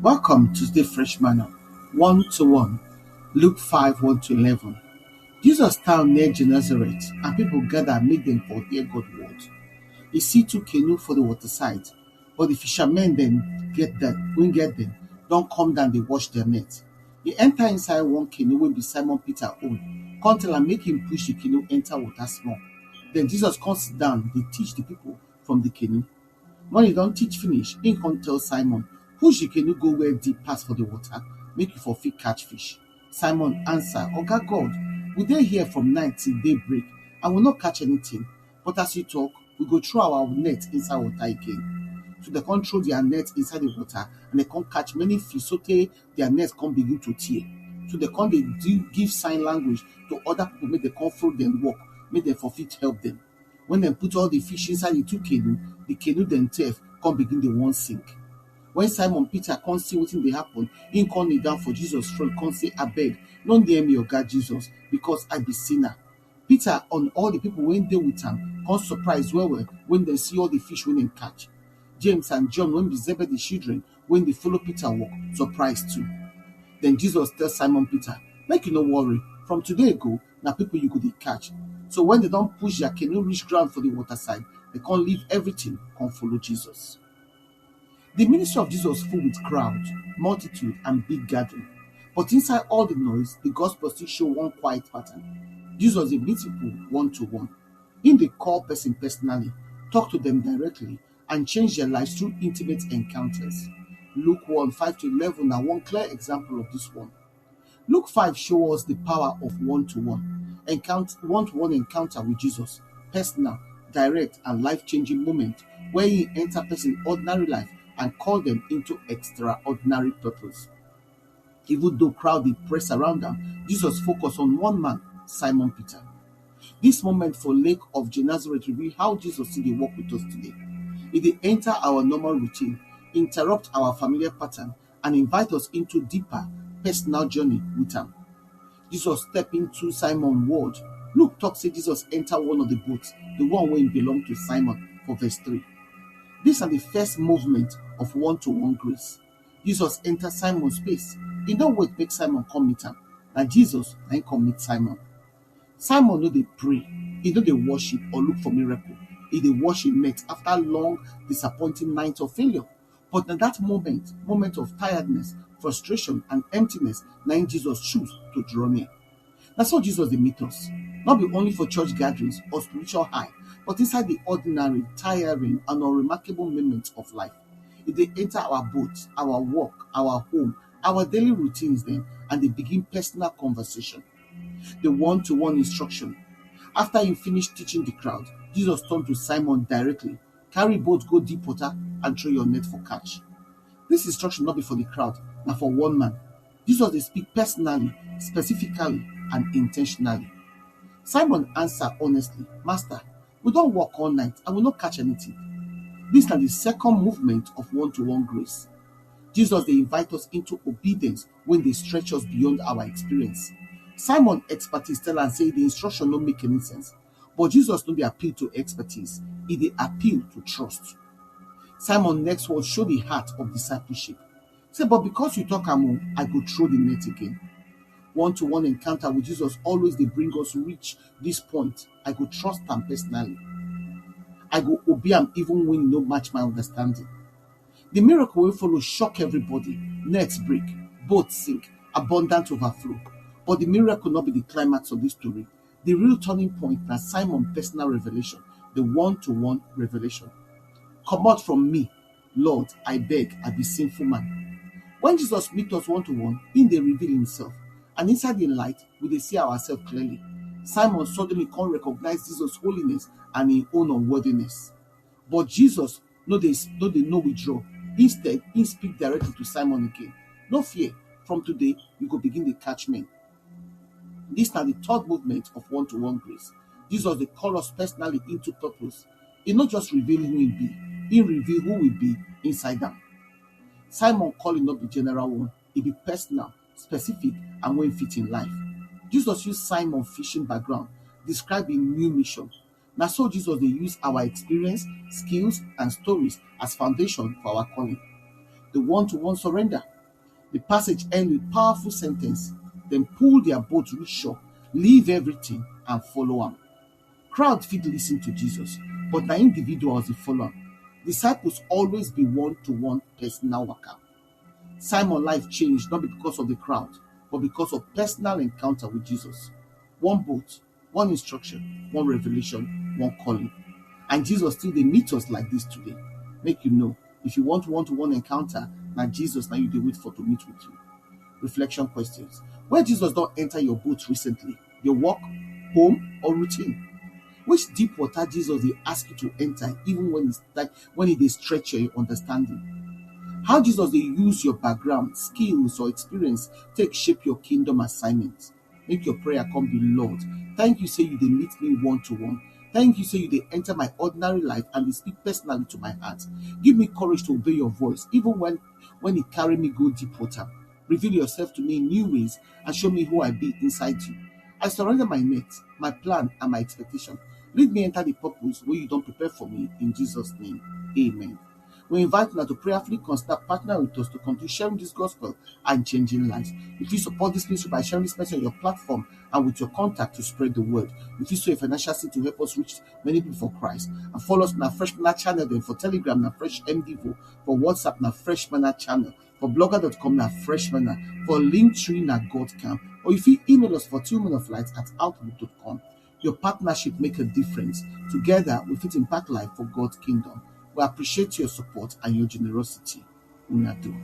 Welcome to the Fresh Manna, 1 to 1, Luke 5 1 to 11. Jesus town near Gennesaret, and people gather and make them for hear God's word. He see two canoe for the waterside, but the fishermen then get them, don't come down, they wash their net. He enter inside one canoe wey be Simon Peter own, come tell am make him push the canoe enter water small. Then Jesus come sit down, dey teach the people from the canoe. When he don teach finish, he come tell Simon, push the canoe go where deep pass for the water, make you for fit catch fish. Simon answer, Oga God, we dey here from night till day break and we no catch anything. But as you talk, we go throw our net inside water again. So they come throw their net inside the water and they come catch many fish sotey their net come begin to tear. So they come give sign language to other people, make they come follow them work, make them for fit help them. When they put all the fish inside the canoe themselves come begin the one sink. When Simon Peter come see wetin dey happen, him come kneel down for Jesus front, come say, abeg, no near me, Oga Jesus, because I be sinner. Peter and all the people wey dey with am come surprise well when dem see all the fish wey dem catch. James and John, wey be Zebedee children, when dey follow Peter walk, surprise too. Then Jesus tell Simon Peter, make you no worry, from today go, na people you go dey catch. So when they don push their canoe reach ground for the waterside, they come leave everything, come follow Jesus. The ministry of Jesus full with crowd, multitude, and big gathering. But inside all the noise, the gospel still show one quiet pattern. Jesus dey meet people 1 to 1. Him dey call person personally, talk to them directly, and change their lives through intimate encounters. Luke 1 5 to 11 na one clear example of this one. Luke 5 shows us the power of 1 to 1. 1 to 1 encounter with Jesus, personal, direct, and life-changing moment where he enter person ordinary life and call them into extraordinary purpose. Even though crowd dey press around am, Jesus focus on one man, Simon Peter. This moment for Lake of Gennesaret reveal how Jesus still dey work with us today. He dey enter our normal routine, interrupt our familiar pattern, and invite us into deeper personal journey with am. Jesus step into Simon world. Luke talk say Jesus enter one of the boats, the one wey belong to Simon, for verse 3. These are the first movement of 1 to 1 grace. Jesus enter Simon's space. He no wait make Simon come meet am. Na Jesus na him come meet Simon. Simon no dey pray, he no dey worship or look for miracle. He dey wash him net after long, disappointing night of failure. But na that moment of tiredness, frustration, and emptiness, na him Jesus choose to draw near. Na so Jesus dey meet us, not be only for church gatherings or spiritual high, but inside the ordinary, tiring, and unremarkable moments of life. He dey enter our boat, our work, our home, our daily routines then, and they begin personal conversation. The 1 to 1 instruction. After he finished teaching the crowd, Jesus turned to Simon directly, carry boat, go deep water, and throw your net for catch. This instruction not be for the crowd, na for one man. Jesus dey speak personally, specifically, and intentionally. Simon answer honestly, Master, we don work all night and we no catch anything. This na the second movement of 1 to 1 grace. Jesus dey invite us into obedience when they stretch us beyond our experience. Simon expertise tell am say the instruction no make any sense, but Jesus no dey appeal to expertise, he dey appeal to trust. Simon next word show the heart of discipleship. Say, but because you talk am, I go throw the net again. 1 to 1 encounter with Jesus always dey bring us reach this point. I go trust am personally. I go obey am even when e no match my understanding. The miracle wey follow shock everybody. Nets break, boats sink, abundant overflow. But the miracle not be the climax of this story. The real turning point na Simon personal revelation, the 1 to 1 revelation. Comot from me, Lord, I beg, I be sinful man. When Jesus meet us 1 to 1, he dey reveal himself. And inside the light, we dey see ourselves clearly. Simon suddenly can't recognize Jesus' holiness and his own unworthiness. But Jesus no dey withdraw. Instead, he speak directly to Simon again. No fear, from today, you go begin to catch men. This na the third movement of 1 to 1 grace. Jesus dey call us personally into purpose. He not just reveal who he be, he reveal who we be inside am. Simon calling not be general one, he be personal, specific, and when fit in life. Jesus used Simon fishing background, describing new mission. Na so Jesus dey use our experience, skills, and stories as foundation for our calling. The 1 to 1 surrender. The passage ends with powerful sentence. Then pull their boat reach shore, leave everything and follow him. Crowd fit listen to Jesus, but na individuals dey follow am. Disciples always be one-to-one personal waka. Simon life changed not because of the crowd, but because of personal encounter with Jesus. One boat, one instruction, one revelation, one calling. And Jesus still dey meet us like this today. Make you know, if you want one-to-one encounter, na Jesus na you dey wait for to meet with you. Reflection questions. Where Jesus don enter your boat recently? Your work, home, or routine? Which deep water Jesus dey ask you to enter even when e dey stretch your understanding? How Jesus dey use your background, skills, or experience take shape your kingdom assignment? Make your prayer come be, Lord, thank you say you dey meet me one-to-one. Thank you say you dey enter my ordinary life and dey speak personally to my heart. Give me courage to obey your voice even when e carry me go deep water. Reveal yourself to me in new ways and show me who I be inside you. I surrender my net, my plan, and my expectation. Lead me enter the purpose wey you don prepare for me in Jesus' name. Amen. We invite you now to prayerfully consider partner with us to continue sharing this gospel and changing lives. If you support this ministry by sharing this message on your platform and with your contact to spread the word, if you sow a financial seed to help us reach many people for Christ, and follow us on our Fresh Manna channel, then for Telegram na Fresh MDvo, for WhatsApp na Fresh Manna channel, for blogger.com na Fresh Manna, for Linktree na God Camp, or if you email us for 2menoflight@outlook.com. Your partnership make a difference. Together, we fit impact life for God's kingdom. We appreciate your support and your generosity. Una do.